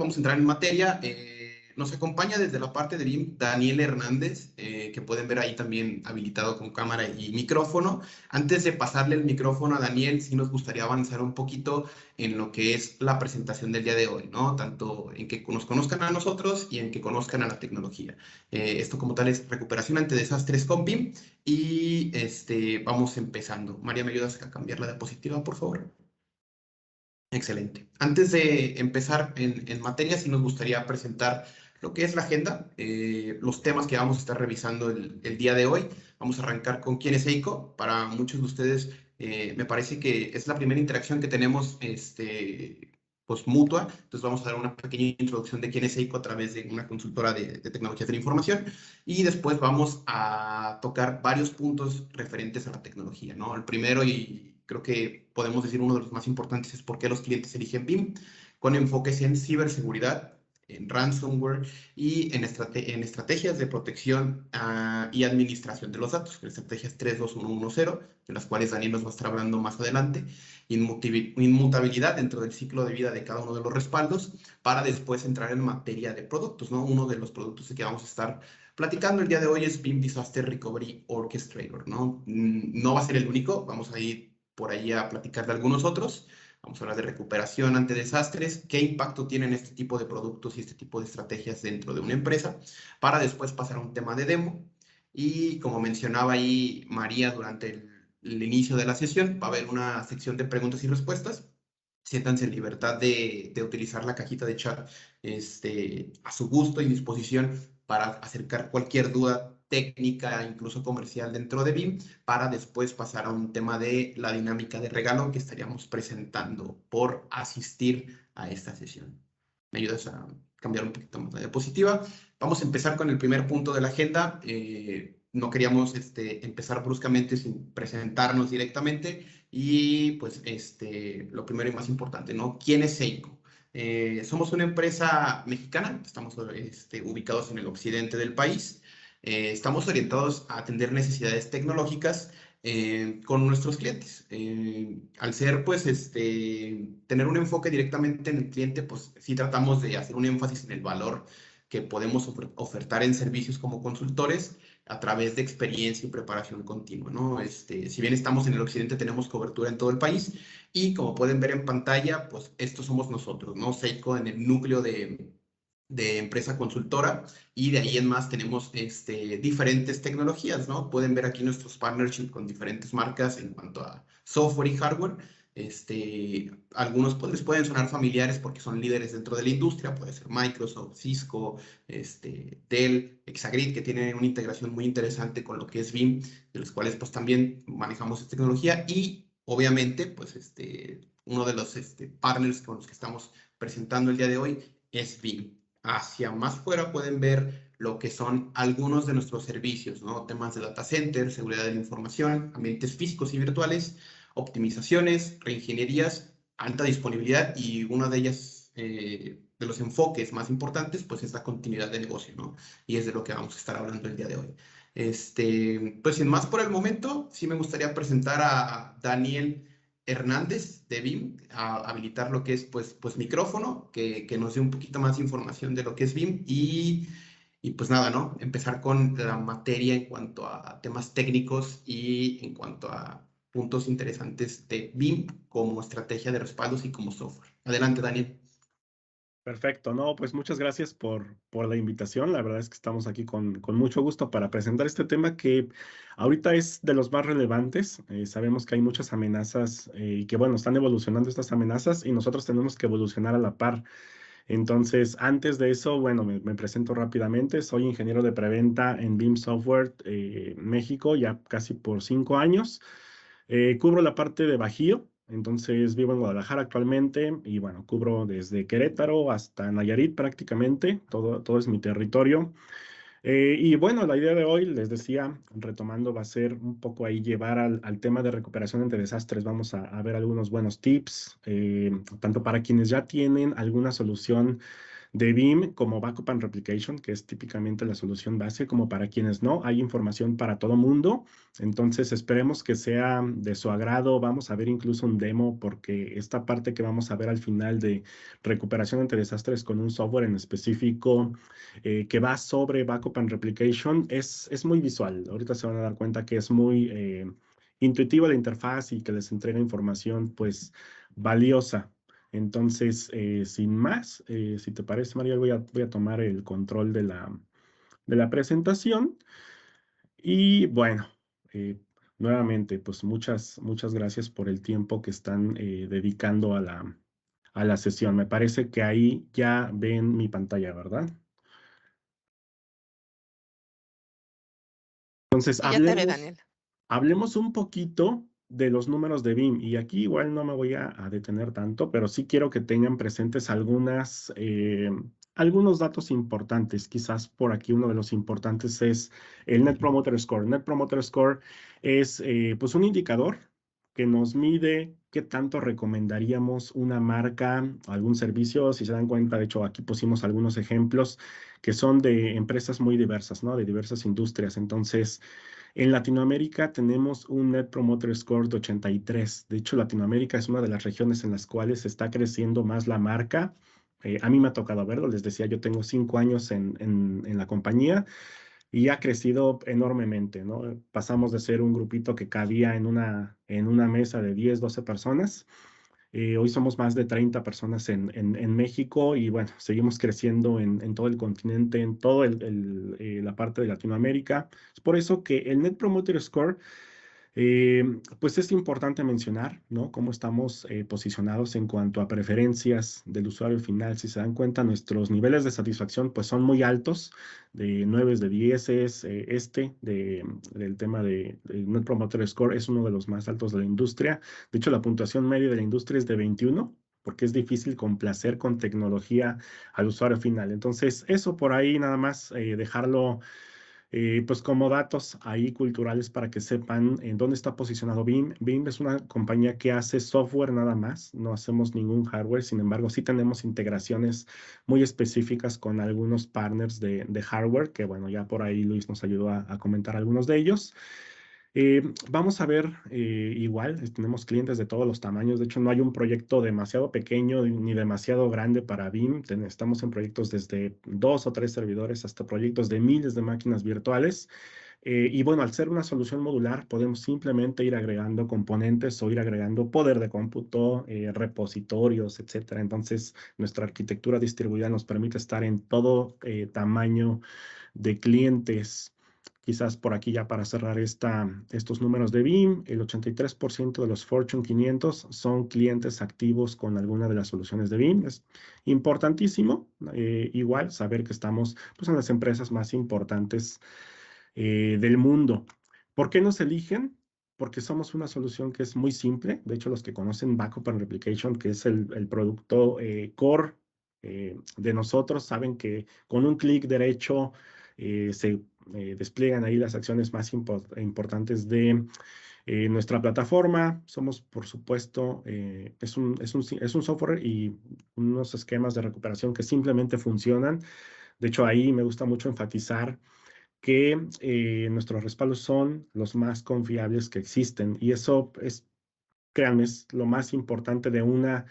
vamos a entrar en materia. Nos acompaña desde la parte de BIM Daniel Hernández, que pueden ver ahí también habilitado con cámara y micrófono. Antes de pasarle el micrófono a Daniel, sí nos gustaría avanzar un poquito en lo que es la presentación del día de hoy, ¿no? Tanto en que nos conozcan a nosotros y en que conozcan a la tecnología. Esto como tal es recuperación ante desastres con BIM y vamos empezando. María, ¿me ayudas a cambiar la diapositiva, por favor? Excelente. Antes de empezar en materia, sí nos gustaría presentar lo que es la agenda, los temas que vamos a estar revisando el día de hoy. Vamos a arrancar con quién es EICO. Para muchos de ustedes, me parece que es la primera interacción que tenemos pues, mutua. Entonces vamos a dar una pequeña introducción de quién es EICO a través de una consultora de tecnologías de la información. Y después vamos a tocar varios puntos referentes a la tecnología, ¿no? El primero, y creo que podemos decir uno de los más importantes, es por qué los clientes eligen BIM, con enfoques en ciberseguridad, en ransomware y en estrategias de protección y administración de los datos, estrategias 32110, de las cuales Daniel nos va a estar hablando más adelante, inmutabilidad dentro del ciclo de vida de cada uno de los respaldos, para después entrar en materia de productos, ¿no? Uno de los productos que vamos a estar platicando el día de hoy es BIM Disaster Recovery Orchestrator, ¿no? No va a ser el único, vamos a ir por ahí a platicar de algunos otros. Vamos a hablar de recuperación ante desastres, qué impacto tienen este tipo de productos y este tipo de estrategias dentro de una empresa, para después pasar a un tema de demo. Y como mencionaba ahí María durante el inicio de la sesión, va a haber una sección de preguntas y respuestas. Siéntanse en libertad de utilizar la cajita de chat a su gusto y disposición para acercar cualquier duda técnica, incluso comercial dentro de BIM, para después pasar a un tema de la dinámica de regalo que estaríamos presentando por asistir a esta sesión. ¿Me ayudas a cambiar un poquito más la diapositiva? Vamos a empezar con el primer punto de la agenda. No queríamos empezar bruscamente sin presentarnos directamente y pues lo primero y más importante, ¿no? ¿Quién es Seiko? Somos una empresa mexicana, estamos ubicados en el occidente del país. Estamos orientados a atender necesidades tecnológicas con nuestros clientes. Al ser, pues, tener un enfoque directamente en el cliente, pues sí tratamos de hacer un énfasis en el valor que podemos ofertar en servicios como consultores a través de experiencia y preparación continua, ¿no? Si bien estamos en el occidente, tenemos cobertura en todo el país y como pueden ver en pantalla, pues estos somos nosotros, ¿no? Seiko en el núcleo de empresa consultora, y de ahí en más tenemos diferentes tecnologías, ¿no? Pueden ver aquí nuestros partnerships con diferentes marcas en cuanto a software y hardware. Algunos pues, les pueden sonar familiares porque son líderes dentro de la industria, puede ser Microsoft, Cisco, Dell, Exagrid, que tienen una integración muy interesante con lo que es BIM, de los cuales pues también manejamos esta tecnología, y obviamente pues uno de los partners con los que estamos presentando el día de hoy es BIM. Hacia más fuera pueden ver lo que son algunos de nuestros servicios, ¿no? Temas de data center, seguridad de la información, ambientes físicos y virtuales, optimizaciones, reingenierías, alta disponibilidad, y una de ellas, de los enfoques más importantes, pues es la continuidad de negocio, ¿no? Y es de lo que vamos a estar hablando el día de hoy. Pues sin más por el momento, sí me gustaría presentar a Daniel Hernández de BIM, a habilitar lo que es pues micrófono, que nos dé un poquito más de información de lo que es BIM y pues nada, ¿no? Empezar con la materia en cuanto a temas técnicos y en cuanto a puntos interesantes de BIM como estrategia de respaldos y como software. Adelante, Daniel. Perfecto, no, pues muchas gracias por la invitación. La verdad es que estamos aquí con mucho gusto para presentar este tema que ahorita es de los más relevantes. Sabemos que hay muchas amenazas y que, bueno, están evolucionando estas amenazas y nosotros tenemos que evolucionar a la par. Entonces, antes de eso, bueno, me presento rápidamente. Soy ingeniero de preventa en BIM Software México, ya casi por 5 años. Cubro la parte de Bajío, entonces vivo en Guadalajara actualmente y bueno, cubro desde Querétaro hasta Nayarit prácticamente, todo es mi territorio. Y bueno, la idea de hoy, les decía, retomando, va a ser un poco ahí llevar al tema de recuperación ante desastres. Vamos a ver algunos buenos tips, tanto para quienes ya tienen alguna solución de BIM como Backup and Replication, que es típicamente la solución base, como para quienes no, hay información para todo mundo. Entonces esperemos que sea de su agrado. Vamos a ver incluso un demo, porque esta parte que vamos a ver al final de recuperación ante desastres con un software en específico que va sobre Backup and Replication es muy visual. Ahorita se van a dar cuenta que es muy intuitiva la interfaz y que les entrega información pues valiosa. Entonces, sin más, si te parece, María, voy a tomar el control de la presentación. Y bueno, eh, nuevamente, pues muchas gracias por el tiempo que están dedicando a la sesión. Me parece que ahí ya ven mi pantalla, ¿verdad? Entonces, Y ya te ve, Daniel. hablemos un poquito de los números de BIM. Y aquí igual no me voy a detener tanto, pero sí quiero que tengan presentes algunos datos importantes. Quizás por aquí uno de los importantes es el Net Promoter Score. Net Promoter Score es pues un indicador que nos mide qué tanto recomendaríamos una marca, algún servicio. Si se dan cuenta, de hecho, aquí pusimos algunos ejemplos que son de empresas muy diversas, ¿no? De diversas industrias. Entonces, en Latinoamérica tenemos un Net Promoter Score de 83. De hecho, Latinoamérica es una de las regiones en las cuales está creciendo más la marca. A mí me ha tocado verlo, les decía, yo tengo 5 años en la compañía y ha crecido enormemente, ¿no? Pasamos de ser un grupito que cabía en una mesa de 10, 12 personas. Hoy somos más de 30 personas en México y bueno, seguimos creciendo en todo el continente, en toda la parte de Latinoamérica. Es por eso que el Net Promoter Score pues es importante mencionar, ¿no? Cómo estamos posicionados en cuanto a preferencias del usuario final. Si se dan cuenta, nuestros niveles de satisfacción pues son muy altos, de 9, de 10. Del tema del Net Promoter Score es uno de los más altos de la industria. De hecho, la puntuación media de la industria es de 21, porque es difícil complacer con tecnología al usuario final. Entonces, eso por ahí nada más dejarlo pues como datos ahí culturales para que sepan en dónde está posicionado BIM. BIM es una compañía que hace software nada más, no hacemos ningún hardware, sin embargo sí tenemos integraciones muy específicas con algunos partners de hardware, que bueno, ya por ahí Luis nos ayudó a comentar algunos de ellos. Vamos a ver, igual, tenemos clientes de todos los tamaños. De hecho, no hay un proyecto demasiado pequeño ni demasiado grande para BIM. Estamos en proyectos desde 2 o 3 servidores hasta proyectos de miles de máquinas virtuales. Y bueno, al ser una solución modular, podemos simplemente ir agregando componentes o ir agregando poder de cómputo, repositorios, etcétera. Entonces, nuestra arquitectura distribuida nos permite estar en todo tamaño de clientes. Quizás por aquí ya para cerrar estos números de BIM, el 83% de los Fortune 500 son clientes activos con alguna de las soluciones de BIM. Es importantísimo, igual, saber que estamos pues, en las empresas más importantes del mundo. ¿Por qué nos eligen? Porque somos una solución que es muy simple. De hecho, los que conocen Backup and Replication, que es el producto core de nosotros, saben que con un clic derecho se despliegan ahí las acciones más importantes de nuestra plataforma. Somos, por supuesto, es un software y unos esquemas de recuperación que simplemente funcionan. De hecho, ahí me gusta mucho enfatizar que nuestros respaldos son los más confiables que existen. Y eso es, créanme, es lo más importante de una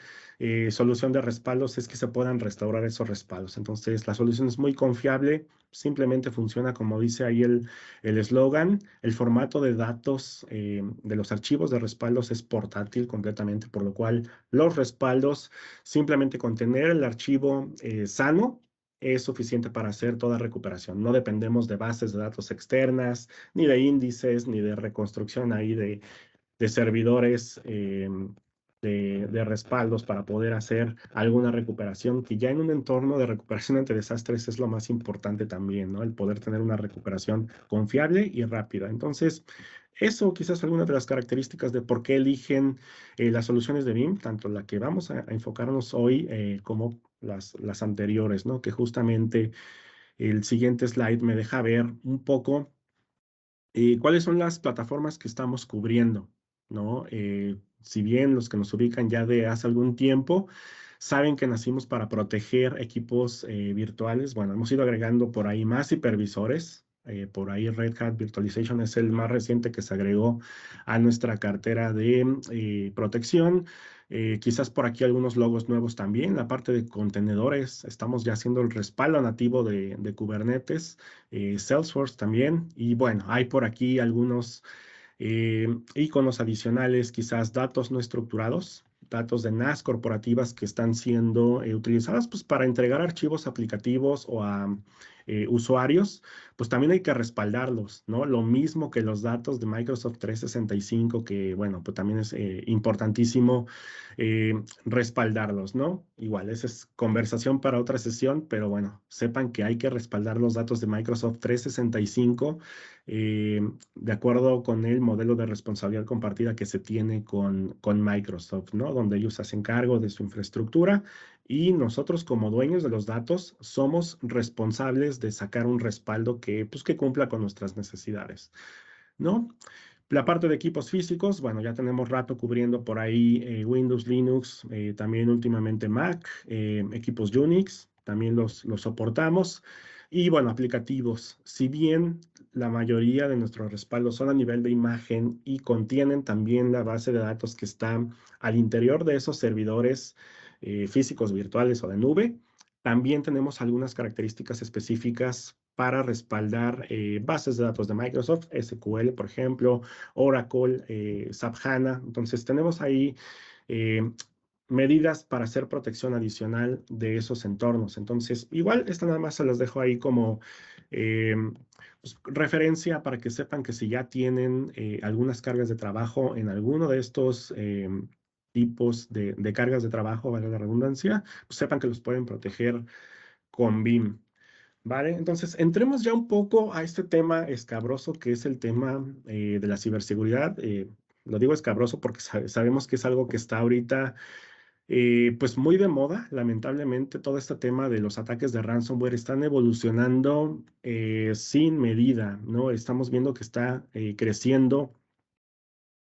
solución de respaldos, es que se puedan restaurar esos respaldos. Entonces, la solución es muy confiable, simplemente funciona como dice ahí el eslogan. El formato de datos de los archivos de respaldos es portátil completamente, por lo cual los respaldos, simplemente con tener el archivo sano, es suficiente para hacer toda recuperación. No dependemos de bases de datos externas, ni de índices, ni de reconstrucción ahí de servidores de respaldos para poder hacer alguna recuperación, que ya en un entorno de recuperación ante desastres es lo más importante también, ¿no? El poder tener una recuperación confiable y rápida. Entonces, eso quizás algunas de las características de por qué eligen las soluciones de BIM, tanto la que vamos a enfocarnos hoy como las anteriores, ¿no? Que justamente el siguiente slide me deja ver un poco cuáles son las plataformas que estamos cubriendo, ¿no? Si bien los que nos ubican ya de hace algún tiempo, saben que nacimos para proteger equipos virtuales. Bueno, hemos ido agregando por ahí más hipervisores. Por ahí Red Hat Virtualization es el más reciente que se agregó a nuestra cartera de protección. Quizás por aquí algunos logos nuevos también. La parte de contenedores, estamos ya haciendo el respaldo nativo de Kubernetes, Salesforce también. Y bueno, hay por aquí algunos iconos adicionales, quizás datos no estructurados, datos de NAS corporativas que están siendo utilizadas pues, para entregar archivos aplicativos o a usuarios, pues también hay que respaldarlos, ¿no? Lo mismo que los datos de Microsoft 365, que bueno, pues también es importantísimo respaldarlos, ¿no? Igual, esa es conversación para otra sesión, pero bueno, sepan que hay que respaldar los datos de Microsoft 365 de acuerdo con el modelo de responsabilidad compartida que se tiene con Microsoft, ¿no? Donde ellos hacen cargo de su infraestructura y nosotros como dueños de los datos somos responsables de sacar un respaldo pues, que cumpla con nuestras necesidades, ¿no? La parte de equipos físicos, bueno, ya tenemos rato cubriendo por ahí Windows, Linux, también últimamente Mac, equipos Unix, también los soportamos. Y bueno, aplicativos, si bien la mayoría de nuestros respaldos son a nivel de imagen y contienen también la base de datos que está al interior de esos servidores físicos, virtuales o de nube, también tenemos algunas características específicas para respaldar bases de datos de Microsoft, SQL, por ejemplo, Oracle, SAP HANA. Entonces, tenemos ahí eh, medidas para hacer protección adicional de esos entornos. Entonces, igual, esta nada más se las dejo ahí como pues, referencia para que sepan que si ya tienen algunas cargas de trabajo en alguno de estos tipos de cargas de trabajo, valga la redundancia, pues sepan que los pueden proteger con BIM. Vale, entonces entremos ya un poco a este tema escabroso que es el tema de la ciberseguridad. Lo digo escabroso porque sabemos que es algo que está ahorita pues muy de moda. Lamentablemente todo este tema de los ataques de ransomware están evolucionando sin medida, ¿no? Estamos viendo que está creciendo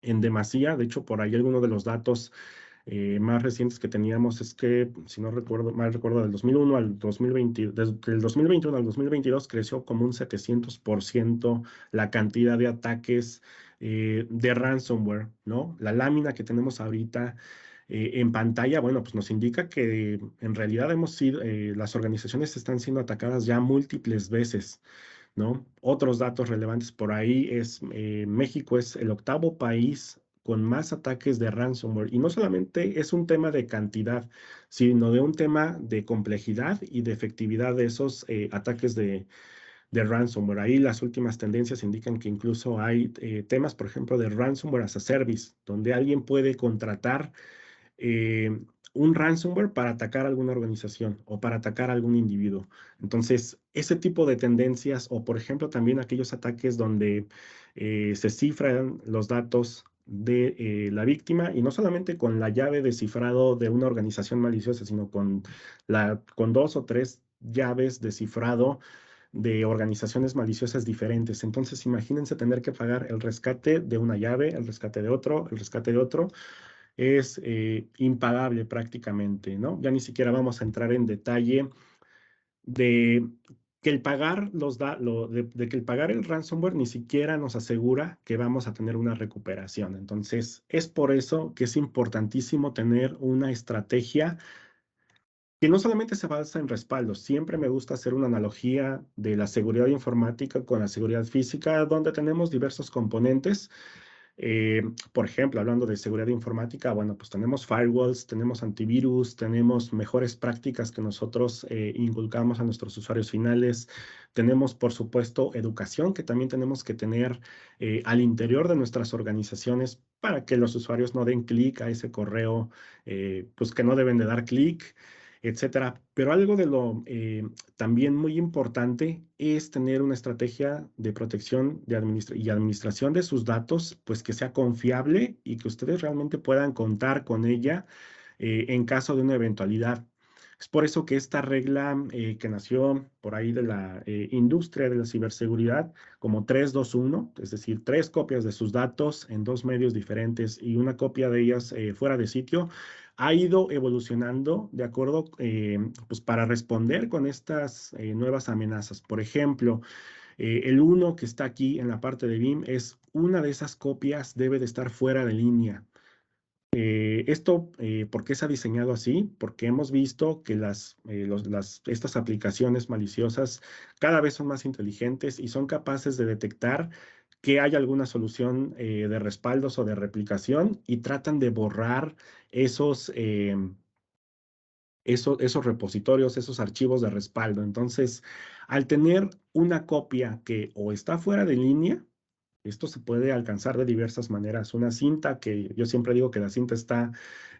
en demasía. De hecho, por ahí alguno de los datos más recientes que teníamos es que, si no recuerdo, mal recuerdo, del 2001 al 2020, desde el 2021 al 2022 creció como un 700% la cantidad de ataques de ransomware, ¿no? La lámina que tenemos ahorita en pantalla, bueno, pues nos indica que en realidad hemos sido, las organizaciones están siendo atacadas ya múltiples veces, ¿no? Otros datos relevantes por ahí es México es el octavo país con más ataques de ransomware. Y no solamente es un tema de cantidad, sino de un tema de complejidad y de efectividad de esos ataques de ransomware. Ahí las últimas tendencias indican que incluso hay temas, por ejemplo, de ransomware as a service, donde alguien puede contratar eh, un ransomware para atacar alguna organización o para atacar a algún individuo. Entonces, ese tipo de tendencias o, por ejemplo, también aquellos ataques donde se cifran los datos de la víctima y no solamente con la llave de cifrado de una organización maliciosa, sino con dos o tres llaves de cifrado de organizaciones maliciosas diferentes. Entonces, imagínense tener que pagar el rescate de una llave, el rescate de otro, el rescate de otro es impagable prácticamente, ¿no? Ya ni siquiera vamos a entrar en detalle de que el pagar de que el pagar el ransomware ni siquiera nos asegura que vamos a tener una recuperación. Entonces, es por eso que es importantísimo tener una estrategia que no solamente se basa en respaldo. Siempre me gusta hacer una analogía de la seguridad informática con la seguridad física, donde tenemos diversos componentes. Por ejemplo, hablando de seguridad informática, bueno, pues tenemos firewalls, tenemos antivirus, tenemos mejores prácticas que nosotros inculcamos a nuestros usuarios finales, tenemos, por supuesto, educación que también tenemos que tener al interior de nuestras organizaciones para que los usuarios no den clic a ese correo, pues que no deben de dar clic, etcétera. Pero algo de lo también muy importante es tener una estrategia de protección y administración de sus datos, pues que sea confiable y que ustedes realmente puedan contar con ella en caso de una eventualidad. Es por eso que esta regla que nació por ahí de la industria de la ciberseguridad como 3-2-1, es decir, 3 copias de sus datos en 2 medios diferentes y una copia de ellas fuera de sitio, ha ido evolucionando de acuerdo, pues para responder con estas nuevas amenazas. Por ejemplo, el 1 que está aquí en la parte de BIM es una de esas copias debe de estar fuera de línea. ¿Por qué se ha diseñado así? Porque hemos visto que estas aplicaciones maliciosas cada vez son más inteligentes y son capaces de detectar que hay alguna solución de respaldos o de replicación y tratan de borrar esos repositorios, esos archivos de respaldo. Entonces, al tener una copia que o está fuera de línea, esto se puede alcanzar de diversas maneras. Una cinta, que yo siempre digo que la cinta está,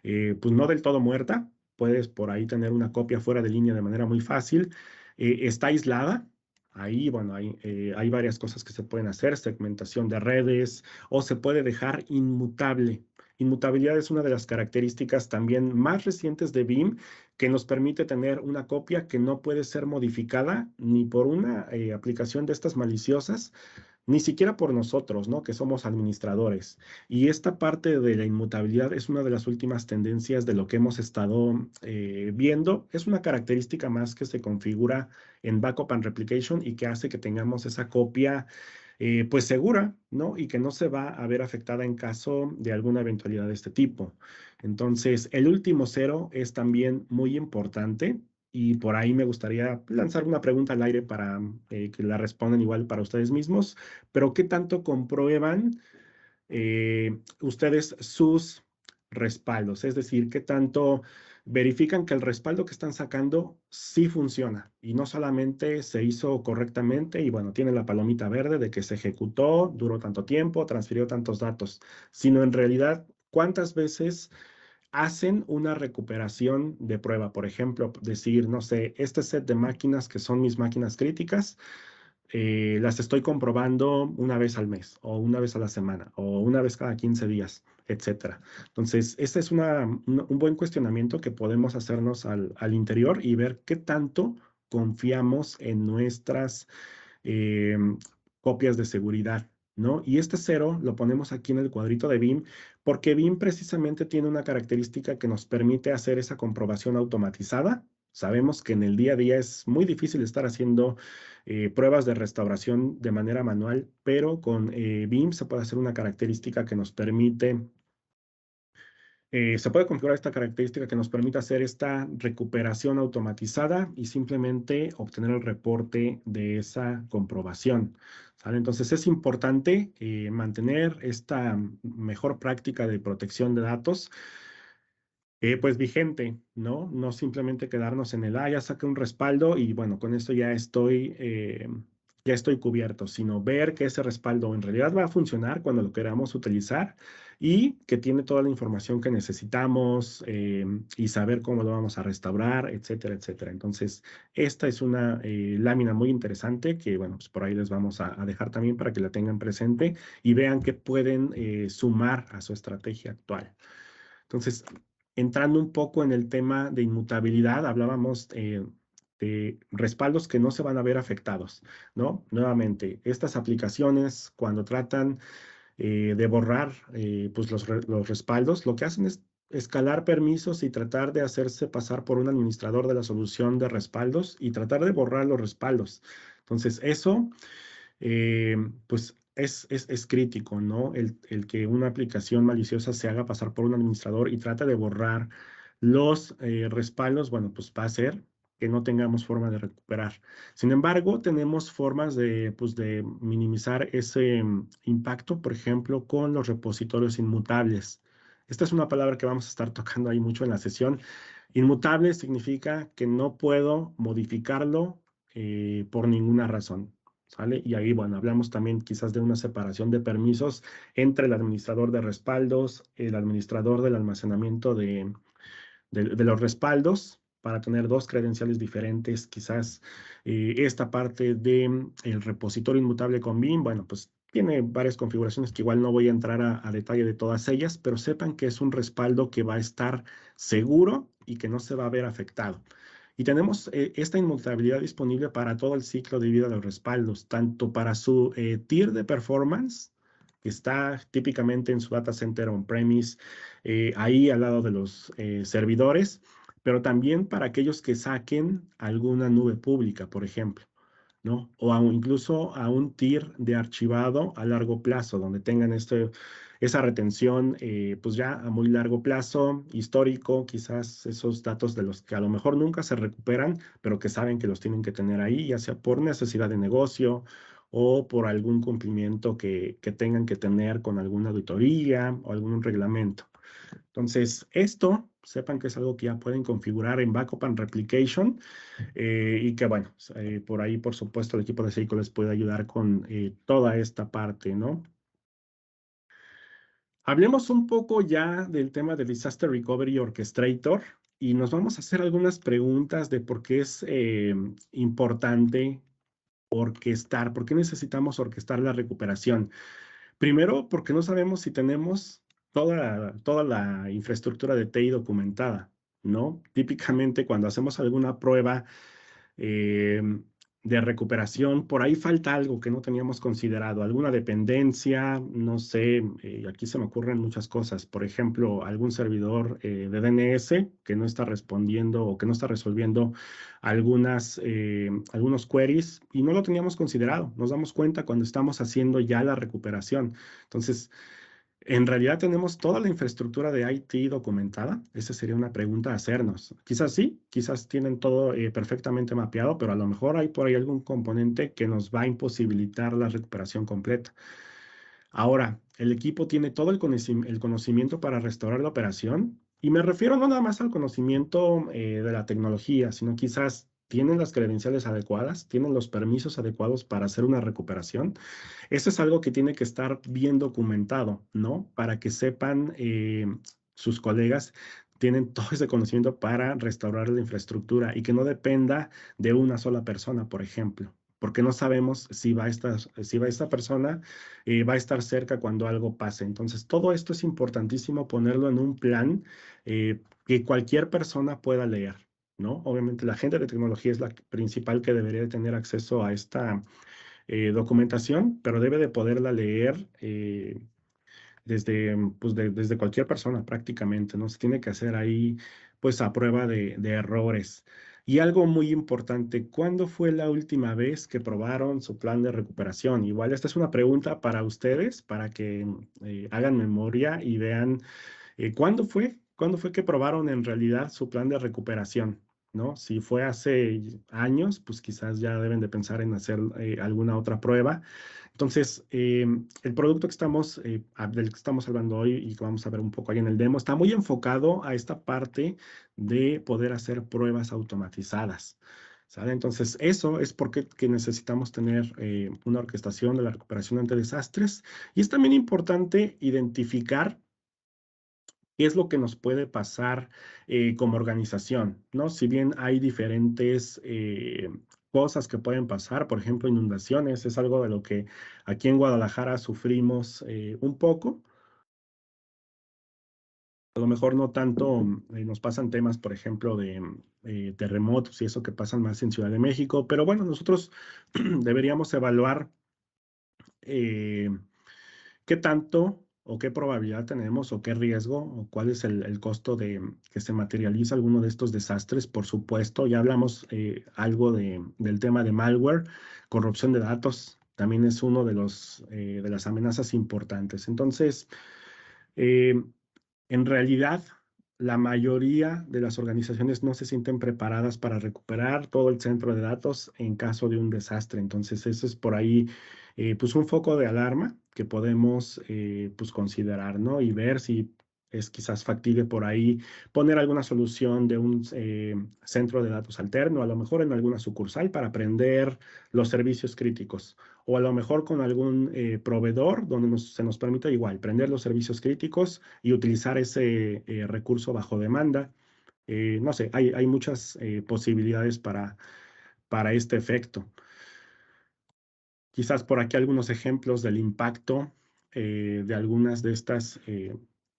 pues no del todo muerta, puedes por ahí tener una copia fuera de línea de manera muy fácil. Está aislada. Ahí, bueno, hay varias cosas que se pueden hacer, segmentación de redes, o se puede dejar inmutable. Inmutabilidad es una de las características también más recientes de BIM que nos permite tener una copia que no puede ser modificada ni por una aplicación de estas maliciosas, ni siquiera por nosotros, ¿no? Que somos administradores. Y esta parte de la inmutabilidad es una de las últimas tendencias de lo que hemos estado viendo. Es una característica más que se configura en Backup and Replication y que hace que tengamos esa copia pues segura, ¿no? Y que no se va a ver afectada en caso de alguna eventualidad de este tipo. Entonces, el último cero es también muy importante. Y por ahí me gustaría lanzar una pregunta al aire para que la respondan igual para ustedes mismos. Pero ¿qué tanto comprueban ustedes sus respaldos? Es decir, ¿qué tanto verifican que el respaldo que están sacando sí funciona y no solamente se hizo correctamente y bueno, tiene la palomita verde de que se ejecutó, duró tanto tiempo, transfirió tantos datos, sino en realidad cuántas veces hacen una recuperación de prueba? Por ejemplo, decir, no sé, este set de máquinas que son mis máquinas críticas, las estoy comprobando una vez al mes, o una vez a la semana, o una vez cada 15 días, etcétera. Entonces, este es un buen cuestionamiento que podemos hacernos al interior y ver qué tanto confiamos en nuestras eh, copias de seguridad, ¿no? Y este cero lo ponemos aquí en el cuadrito de BIM, porque BIM precisamente tiene una característica que nos permite hacer esa comprobación automatizada. Sabemos que en el día a día es muy difícil estar haciendo pruebas de restauración de manera manual, pero con BIM se puede hacer una característica que nos permite se puede configurar esta característica que nos permite hacer esta recuperación automatizada y simplemente obtener el reporte de esa comprobación, ¿sale? Entonces es importante mantener esta mejor práctica de protección de datos pues vigente, ¿no? No simplemente quedarnos en ya saqué un respaldo y bueno, con esto ya estoy cubierto, sino ver que ese respaldo en realidad va a funcionar cuando lo queramos utilizar y que tiene toda la información que necesitamos y saber cómo lo vamos a restaurar, etcétera, etcétera. Entonces, esta es una lámina muy interesante que, bueno, pues por ahí les vamos a dejar también para que la tengan presente y vean que pueden sumar a su estrategia actual. Entonces, entrando un poco en el tema de inmutabilidad, hablábamos de respaldos que no se van a ver afectados, ¿no? Nuevamente, estas aplicaciones, cuando tratan de borrar pues los respaldos, lo que hacen es escalar permisos y tratar de hacerse pasar por un administrador de la solución de respaldos y tratar de borrar los respaldos. Entonces, eso pues es crítico, ¿no? El que una aplicación maliciosa se haga pasar por un administrador y trate de borrar los respaldos, bueno, pues va a ser que no tengamos forma de recuperar. Sin embargo, tenemos formas pues, de minimizar ese impacto, por ejemplo, con los repositorios inmutables. Esta es una palabra que vamos a estar tocando ahí mucho en la sesión. Inmutable significa que no puedo modificarlo por ninguna razón. ¿Sale? Y ahí, bueno, hablamos también quizás de una separación de permisos entre el administrador de respaldos, el administrador del almacenamiento de los respaldos, para tener dos credenciales diferentes. Quizás esta parte del repositorio inmutable con BIM, bueno, pues tiene varias configuraciones que igual no voy a entrar a detalle de todas ellas, pero sepan que es un respaldo que va a estar seguro y que no se va a ver afectado. Y tenemos esta inmutabilidad disponible para todo el ciclo de vida de los respaldos, tanto para su tier de performance que está típicamente en su data center on-premise, ahí al lado de los servidores, pero también para aquellos que saquen alguna nube pública, por ejemplo, ¿no? O incluso a un tier de archivado a largo plazo, donde tengan esa retención, pues ya a muy largo plazo, histórico, quizás esos datos de los que a lo mejor nunca se recuperan, pero que saben que los tienen que tener ahí, ya sea por necesidad de negocio o por algún cumplimiento que tengan que tener con alguna auditoría o algún reglamento. Entonces, esto, sepan que es algo que ya pueden configurar en Backup and Replication, y que bueno, por ahí, por supuesto, el equipo de Seiko les puede ayudar con toda esta parte, ¿no? Hablemos un poco ya del tema de Disaster Recovery Orchestrator y nos vamos a hacer algunas preguntas de por qué es importante orquestar, por qué necesitamos orquestar la recuperación. Primero, porque no sabemos si tenemos toda la infraestructura de TI documentada, ¿no? Típicamente cuando hacemos alguna prueba eh, de recuperación, por ahí falta algo que no teníamos considerado, alguna dependencia, no sé, aquí se me ocurren muchas cosas, por ejemplo, algún servidor de DNS que no está respondiendo o que no está resolviendo algunos queries y no lo teníamos considerado, nos damos cuenta cuando estamos haciendo ya la recuperación. Entonces, ¿en realidad tenemos toda la infraestructura de IT documentada? Esa sería una pregunta a hacernos. Quizás sí, quizás tienen todo perfectamente mapeado, pero a lo mejor hay por ahí algún componente que nos va a imposibilitar la recuperación completa. Ahora, el equipo tiene todo el conocimiento para restaurar la operación, y me refiero no nada más al conocimiento de la tecnología, sino quizás tienen las credenciales adecuadas, tienen los permisos adecuados para hacer una recuperación. Eso es algo que tiene que estar bien documentado, ¿no? Para que sepan sus colegas, tienen todo ese conocimiento para restaurar la infraestructura y que no dependa de una sola persona, por ejemplo, porque no sabemos si va esta persona, va a estar cerca cuando algo pase. Entonces, todo esto es importantísimo ponerlo en un plan que cualquier persona pueda leer, ¿no? Obviamente, la gente de tecnología es la principal que debería tener acceso a esta documentación, pero debe de poderla leer desde cualquier persona prácticamente, ¿no? Se tiene que hacer ahí, pues, a prueba de errores. Y algo muy importante, ¿cuándo fue la última vez que probaron su plan de recuperación? Igual esta es una pregunta para ustedes, para que hagan memoria y vean ¿cuándo fue que probaron en realidad su plan de recuperación? ¿No? Si fue hace años, pues quizás ya deben de pensar en hacer alguna otra prueba. Entonces, el producto del que estamos hablando hoy y que vamos a ver un poco ahí en el demo, está muy enfocado a esta parte de poder hacer pruebas automatizadas. ¿Sale? Entonces, eso es porque que necesitamos tener una orquestación de la recuperación ante desastres. Y es también importante identificar qué es lo que nos puede pasar como organización, ¿no? Si bien hay diferentes cosas que pueden pasar, por ejemplo, inundaciones, es algo de lo que aquí en Guadalajara sufrimos un poco. A lo mejor no tanto nos pasan temas, por ejemplo, de terremotos y eso que pasan más en Ciudad de México, pero bueno, nosotros deberíamos evaluar eh, qué tanto o qué probabilidad tenemos o qué riesgo o cuál es el costo de que se materialice alguno de estos desastres. Por supuesto, ya hablamos algo del tema de malware, corrupción de datos, también es uno de las amenazas importantes. Entonces, eh, en realidad, la mayoría de las organizaciones no se sienten preparadas para recuperar todo el centro de datos en caso de un desastre. Entonces, eso es por ahí, pues un foco de alarma que podemos, pues considerar, ¿no? Y ver si es quizás factible por ahí poner alguna solución de un centro de datos alterno, a lo mejor en alguna sucursal para aprender los servicios críticos, o a lo mejor con algún proveedor donde se nos permita igual prender los servicios críticos y utilizar ese recurso bajo demanda. No sé, hay muchas posibilidades para este efecto. Quizás por aquí algunos ejemplos del impacto de algunas de estas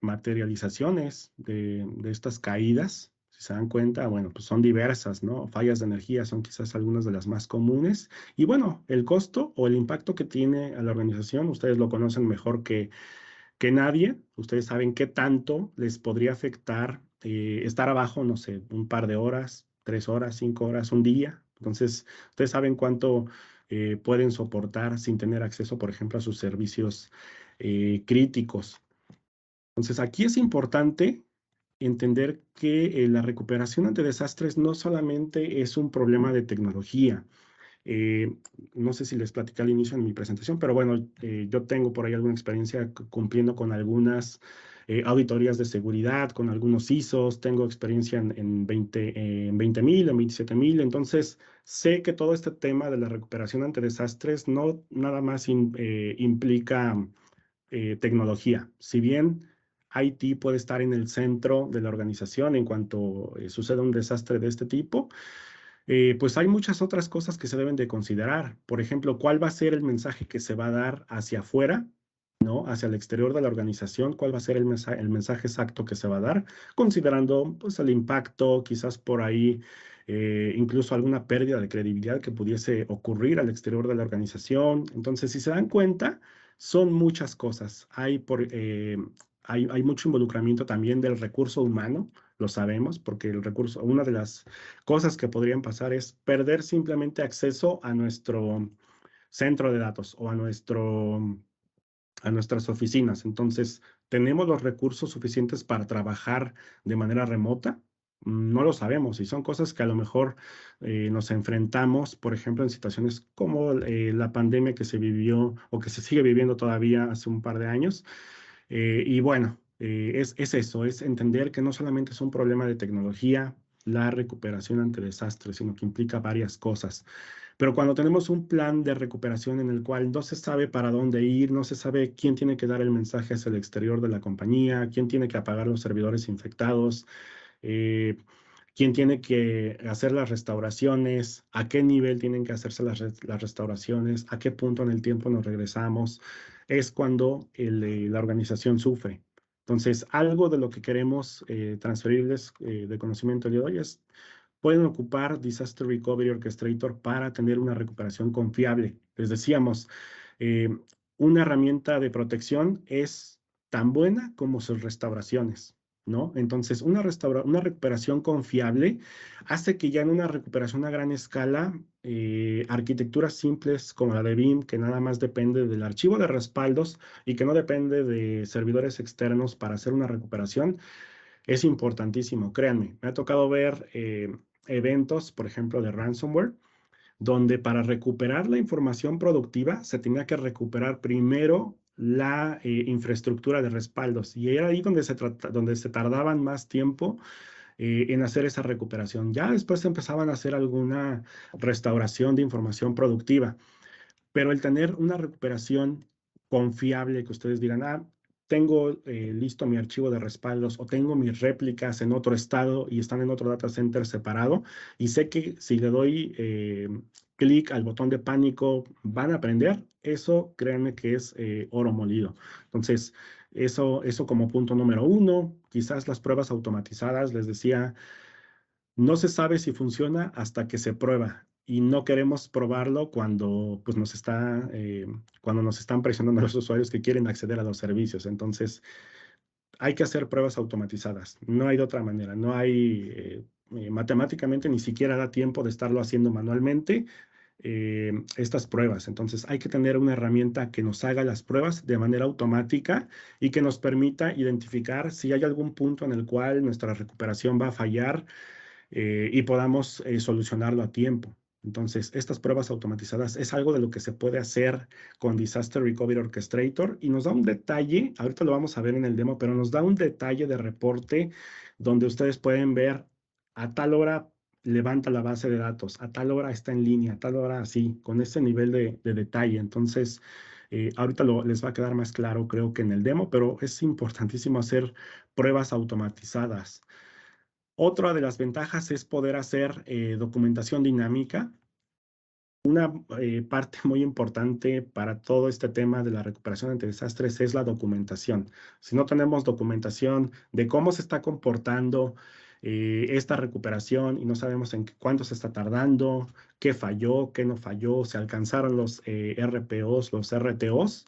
materializaciones, de estas caídas. Si se dan cuenta, bueno, pues son diversas, ¿no? Fallas de energía son quizás algunas de las más comunes. Y bueno, el costo o el impacto que tiene a la organización, ustedes lo conocen mejor que nadie. Ustedes saben qué tanto les podría afectar estar abajo, no sé, un par de horas, 3 horas, 5 horas, un día. Entonces, ustedes saben cuánto pueden soportar sin tener acceso, por ejemplo, a sus servicios críticos. Entonces, aquí es importante entender que la recuperación ante desastres no solamente es un problema de tecnología. Eh, no sé si les platicé al inicio en mi presentación, pero bueno, yo tengo por ahí alguna experiencia cumpliendo con algunas auditorías de seguridad, con algunos ISOs, tengo experiencia en 20.000, en 27.000, entonces sé que todo este tema de la recuperación ante desastres no nada más implica tecnología. Si bien IT puede estar en el centro de la organización en cuanto suceda un desastre de este tipo, pues hay muchas otras cosas que se deben de considerar. Por ejemplo, ¿cuál va a ser el mensaje que se va a dar hacia afuera, ¿no? Hacia el exterior de la organización? ¿Cuál va a ser el mensaje exacto que se va a dar? Considerando, pues, el impacto, quizás por ahí, incluso alguna pérdida de credibilidad que pudiese ocurrir al exterior de la organización. Entonces, si se dan cuenta, son muchas cosas. Hay mucho involucramiento también del recurso humano, lo sabemos, porque el recurso, una de las cosas que podrían pasar es perder simplemente acceso a nuestro centro de datos o a nuestras oficinas. Entonces, ¿tenemos los recursos suficientes para trabajar de manera remota? No lo sabemos y son cosas que a lo mejor nos enfrentamos, por ejemplo, en situaciones como la pandemia que se vivió o que se sigue viviendo todavía hace un par de años. Y bueno, es eso, es entender que no solamente es un problema de tecnología, la recuperación ante desastres, sino que implica varias cosas. Pero cuando tenemos un plan de recuperación en el cual no se sabe para dónde ir, no se sabe quién tiene que dar el mensaje hacia el exterior de la compañía, quién tiene que apagar los servidores infectados, eh, quién tiene que hacer las restauraciones, a qué nivel tienen que hacerse las restauraciones, a qué punto en el tiempo nos regresamos, es cuando la organización sufre. Entonces, algo de lo que queremos transferirles de conocimiento de hoy es, pueden ocupar Disaster Recovery Orchestrator para tener una recuperación confiable. Les decíamos, eh, una herramienta de protección es tan buena como sus restauraciones, ¿no? Entonces, una recuperación confiable hace que ya en una recuperación a gran escala, arquitecturas simples como la de BIM, que nada más depende del archivo de respaldos y que no depende de servidores externos para hacer una recuperación, es importantísimo, créanme. Me ha tocado ver eventos, por ejemplo, de ransomware, donde para recuperar la información productiva se tenía que recuperar primero la infraestructura de respaldos y era ahí donde se tardaban más tiempo en hacer esa recuperación. Ya después empezaban a hacer alguna restauración de información productiva, pero el tener una recuperación confiable, que ustedes dirán, tengo listo mi archivo de respaldos o tengo mis réplicas en otro estado y están en otro data center separado y sé que si le doy clic al botón de pánico van a aprender, eso créanme que es oro molido. Entonces, eso como punto número uno. Quizás las pruebas automatizadas, les decía, no se sabe si funciona hasta que se prueba y no queremos probarlo cuando, pues, cuando nos están presionando los usuarios que quieren acceder a los servicios. Entonces, hay que hacer pruebas automatizadas. No hay de otra manera. No hay, matemáticamente ni siquiera da tiempo de estarlo haciendo manualmente estas pruebas. Entonces, hay que tener una herramienta que nos haga las pruebas de manera automática y que nos permita identificar si hay algún punto en el cual nuestra recuperación va a fallar y podamos solucionarlo a tiempo. Entonces, estas pruebas automatizadas es algo de lo que se puede hacer con Disaster Recovery Orchestrator y nos da un detalle, ahorita lo vamos a ver en el demo, pero nos da un detalle de reporte donde ustedes pueden ver a tal hora levanta la base de datos, a tal hora está en línea, a tal hora así, con ese nivel de detalle. Entonces, ahorita les va a quedar más claro, creo que en el demo, pero es importantísimo hacer pruebas automatizadas. Otra de las ventajas es poder hacer documentación dinámica. Una parte muy importante para todo este tema de la recuperación ante desastres es la documentación. Si no tenemos documentación de cómo se está comportando esta recuperación y no sabemos en cuánto se está tardando, qué falló, qué no falló, se alcanzaron los RPOs, los RTOs,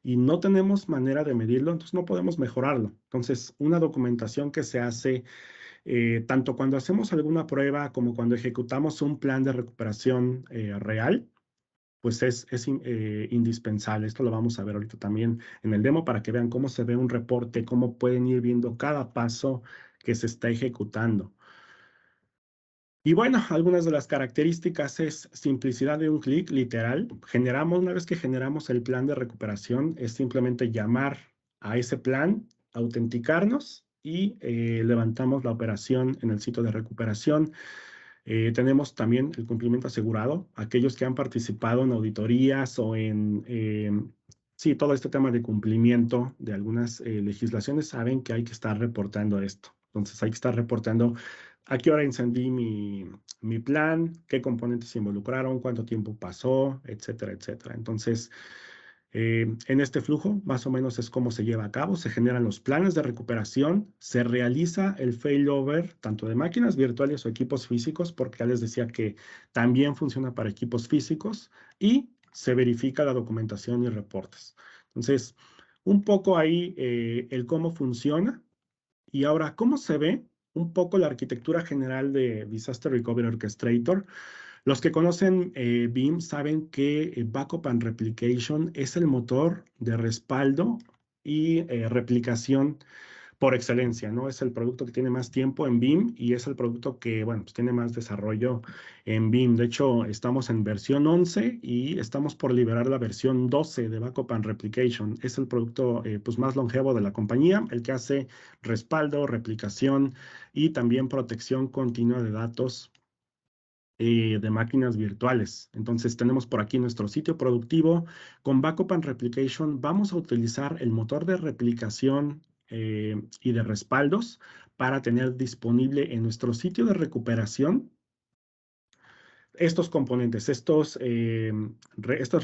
y no tenemos manera de medirlo, entonces no podemos mejorarlo. Entonces, una documentación que se hace tanto cuando hacemos alguna prueba como cuando ejecutamos un plan de recuperación real, pues es indispensable. Esto lo vamos a ver ahorita también en el demo para que vean cómo se ve un reporte, cómo pueden ir viendo cada paso que se está ejecutando. Y bueno, algunas de las características es simplicidad de un clic, literal. Una vez que generamos el plan de recuperación, es simplemente llamar a ese plan, autenticarnos y levantamos la operación en el sitio de recuperación. Tenemos también el cumplimiento asegurado. Aquellos que han participado en auditorías o sí, todo este tema de cumplimiento de algunas legislaciones saben que hay que estar reportando esto. Entonces hay que estar reportando a qué hora encendí mi plan, qué componentes se involucraron, cuánto tiempo pasó, etcétera, etcétera. Entonces, en este flujo, más o menos es cómo se lleva a cabo. Se generan los planes de recuperación, se realiza el failover tanto de máquinas virtuales o equipos físicos, porque ya les decía que también funciona para equipos físicos, y se verifica la documentación y reportes. Entonces, un poco ahí el cómo funciona. Y ahora, ¿cómo se ve un poco la arquitectura general de Disaster Recovery Orchestrator? Los que conocen BIM saben que Backup and Replication es el motor de respaldo y replicación por excelencia, ¿no? Es el producto que tiene más tiempo en BIM y es el producto que, bueno, pues tiene más desarrollo en BIM. De hecho, estamos en versión 11 y estamos por liberar la versión 12 de Backup and Replication. Es el producto pues más longevo de la compañía, el que hace respaldo, replicación y también protección continua de datos de máquinas virtuales. Entonces tenemos por aquí nuestro sitio productivo. Con Backup and Replication vamos a utilizar el motor de replicación y de respaldos para tener disponible en nuestro sitio de recuperación estos componentes, estas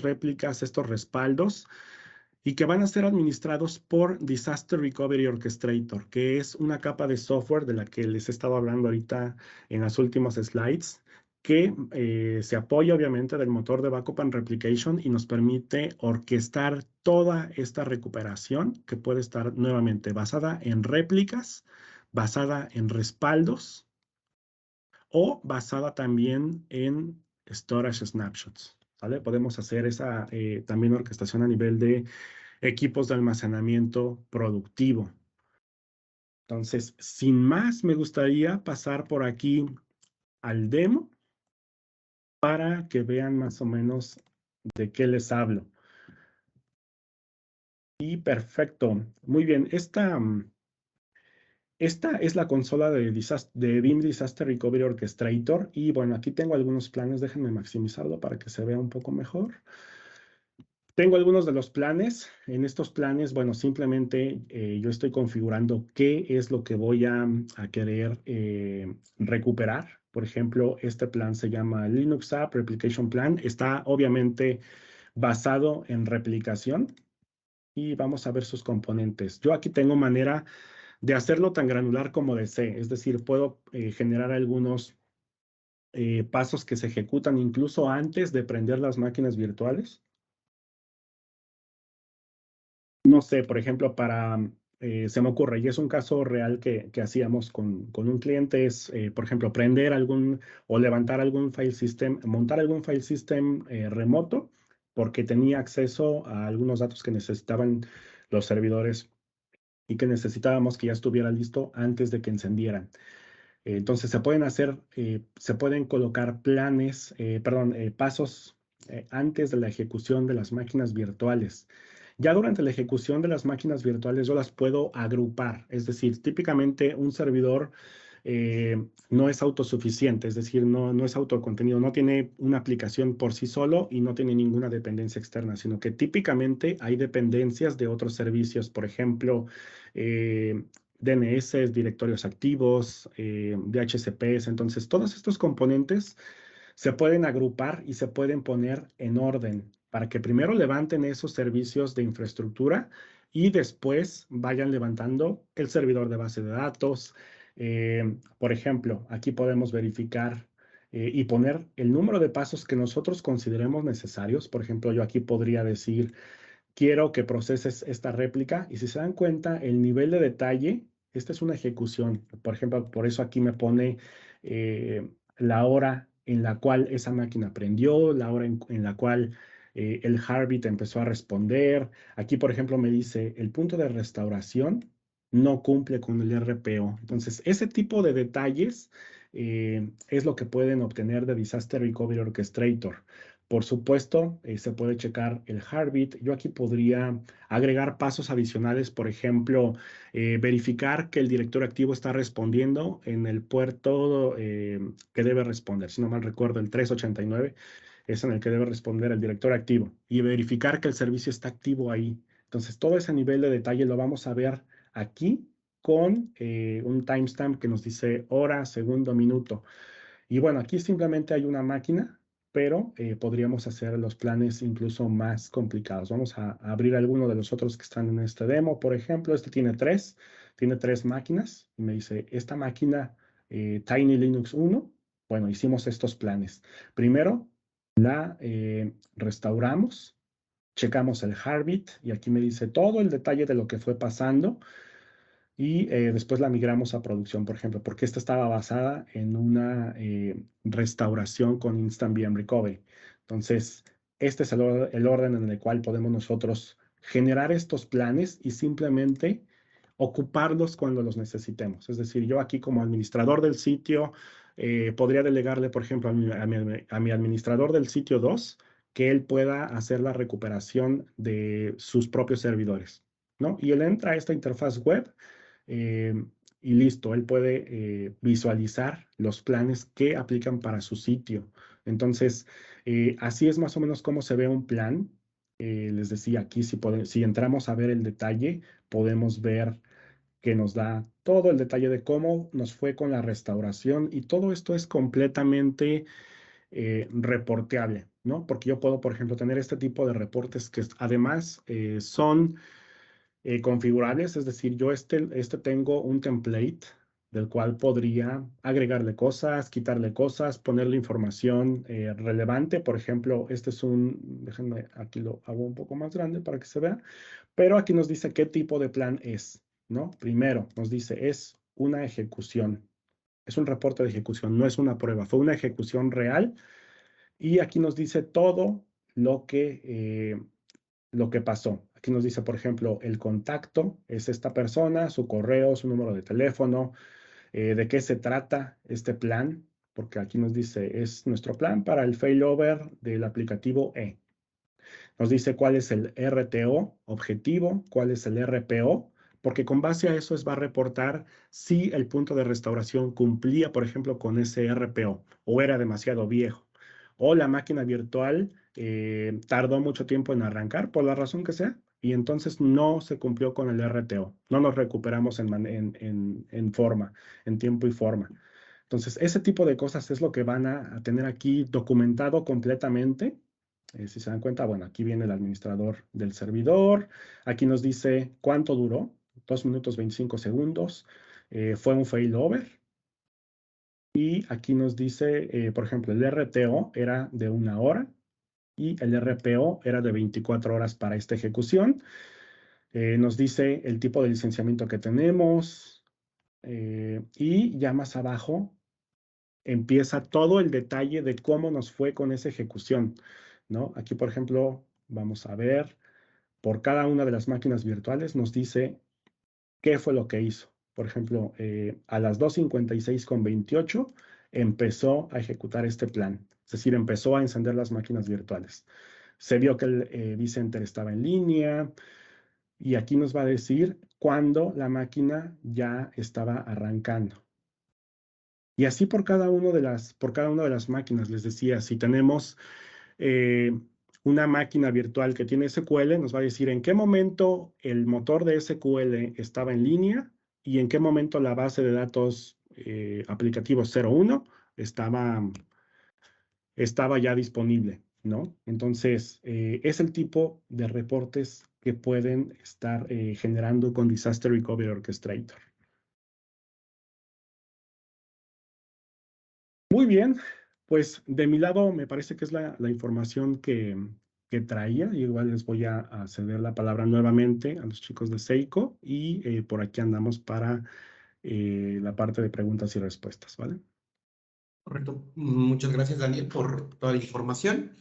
réplicas, estos respaldos, y que van a ser administrados por Disaster Recovery Orchestrator, que es una capa de software de la que les he estado hablando ahorita en las últimas slides, que se apoya obviamente del motor de Backup and Replication y nos permite orquestar toda esta recuperación que puede estar nuevamente basada en réplicas, basada en respaldos o basada también en storage snapshots. ¿Vale? Podemos hacer esa también orquestación a nivel de equipos de almacenamiento productivo. Entonces, sin más, me gustaría pasar por aquí al demo para que vean más o menos de qué les hablo. Y perfecto. Muy bien. Esta es la consola de BIM Disaster Recovery Orchestrator. Y bueno, aquí tengo algunos planes. Déjenme maximizarlo para que se vea un poco mejor. Tengo algunos de los planes. En estos planes, bueno, simplemente yo estoy configurando qué es lo que voy a querer recuperar. Por ejemplo, este plan se llama Linux App Replication Plan. Está obviamente basado en replicación y vamos a ver sus componentes. Yo aquí tengo manera de hacerlo tan granular como desee. Es decir, puedo generar algunos pasos que se ejecutan incluso antes de prender las máquinas virtuales. No sé, por ejemplo, se me ocurre, y es un caso real que hacíamos con un cliente, es, por ejemplo, prender o levantar algún file system, montar algún file system remoto, porque tenía acceso a algunos datos que necesitaban los servidores y que necesitábamos que ya estuviera listo antes de que encendieran. Entonces, se pueden colocar pasos antes de la ejecución de las máquinas virtuales. Ya durante la ejecución de las máquinas virtuales yo las puedo agrupar, es decir, típicamente un servidor no es autosuficiente, es decir, no es autocontenido, no tiene una aplicación por sí solo y no tiene ninguna dependencia externa, sino que típicamente hay dependencias de otros servicios, por ejemplo, DNS, directorios activos, DHCPs. Entonces, todos estos componentes se pueden agrupar y se pueden poner en orden para que primero levanten esos servicios de infraestructura y después vayan levantando el servidor de base de datos, Por ejemplo, aquí podemos verificar y poner el número de pasos que nosotros consideremos necesarios. Por ejemplo, yo aquí podría decir, quiero que proceses esta réplica y si se dan cuenta, el nivel de detalle, esta es una ejecución. Por ejemplo, por eso aquí me pone la hora en la cual esa máquina prendió, la hora en la cual el Heartbeat empezó a responder. Aquí, por ejemplo, me dice el punto de restauración no cumple con el RPO. Entonces, ese tipo de detalles es lo que pueden obtener de Disaster Recovery Orchestrator. Por supuesto, se puede checar el Heartbeat. Yo aquí podría agregar pasos adicionales, por ejemplo, verificar que el director activo está respondiendo en el puerto que debe responder. Si no mal recuerdo, el 389 es en el que debe responder el director activo y verificar que el servicio está activo ahí. Entonces, todo ese nivel de detalle lo vamos a ver aquí con un timestamp que nos dice hora, segundo, minuto. Y bueno, aquí simplemente hay una máquina, pero podríamos hacer los planes incluso más complicados. Vamos a abrir alguno de los otros que están en este demo. Por ejemplo, este tiene tres máquinas. Y me dice, esta máquina Tiny Linux 1, bueno, hicimos estos planes. Primero, la restauramos, checamos el Heartbeat y aquí me dice todo el detalle de lo que fue pasando y después la migramos a producción, por ejemplo, porque esta estaba basada en una restauración con Instant VM Recovery. Entonces, este es el orden en el cual podemos nosotros generar estos planes y simplemente ocuparlos cuando los necesitemos. Es decir, yo aquí como administrador del sitio podría delegarle, por ejemplo, a mi administrador del sitio 2 que él pueda hacer la recuperación de sus propios servidores, ¿no? Y él entra a esta interfaz web eh, y listo, él puede visualizar los planes que aplican para su sitio. Entonces, así es más o menos cómo se ve un plan. Les decía aquí, si entramos a ver el detalle, podemos ver que nos da todo el detalle de cómo nos fue con la restauración y todo esto es completamente reporteable, ¿no? Porque yo puedo, por ejemplo, tener este tipo de reportes que además son configurables, es decir, yo tengo un template del cual podría agregarle cosas, quitarle cosas, ponerle información relevante. Por ejemplo, este es déjenme, aquí lo hago un poco más grande para que se vea, pero aquí nos dice qué tipo de plan es, ¿no? Primero nos dice, es una ejecución, es un reporte de ejecución, no es una prueba, fue una ejecución real y aquí nos dice todo lo que pasó. Aquí nos dice, por ejemplo, el contacto es esta persona, su correo, su número de teléfono, de qué se trata este plan, porque aquí nos dice, es nuestro plan para el failover del aplicativo E. Nos dice cuál es el RTO objetivo, cuál es el RPO, porque con base a eso va a reportar si el punto de restauración cumplía, por ejemplo, con ese RPO o era demasiado viejo o la máquina virtual tardó mucho tiempo en arrancar por la razón que sea y entonces no se cumplió con el RTO, no nos recuperamos en forma, en tiempo y forma. Entonces, ese tipo de cosas es lo que van a tener aquí documentado completamente. Si se dan cuenta, bueno, aquí viene el administrador del servidor. Aquí nos dice cuánto duró, 2 minutos 25 segundos. Fue un failover. Y aquí nos dice, por ejemplo, el RTO era de 1 hora y el RPO era de 24 horas para esta ejecución. Nos dice el tipo de licenciamiento que tenemos. Y ya más abajo empieza todo el detalle de cómo nos fue con esa ejecución, ¿no? Aquí, por ejemplo, vamos a ver, por cada una de las máquinas virtuales nos dice qué fue lo que hizo. Por ejemplo, a las 2:56:28 empezó a ejecutar este plan, es decir, empezó a encender las máquinas virtuales. Se vio que el vCenter estaba en línea y aquí nos va a decir cuándo la máquina ya estaba arrancando. Y así por cada una de las máquinas, les decía, si tenemos eh, una máquina virtual que tiene SQL, nos va a decir en qué momento el motor de SQL estaba en línea y en qué momento la base de datos aplicativo 01 estaba ya disponible, ¿no? Entonces, es el tipo de reportes que pueden estar generando con Disaster Recovery Orchestrator. Muy bien, pues de mi lado me parece que es la información que traía. Igual les voy a ceder la palabra nuevamente a los chicos de Seiko y por aquí andamos para la parte de preguntas y respuestas, ¿vale? Correcto. Muchas gracias, Daniel, por toda la información.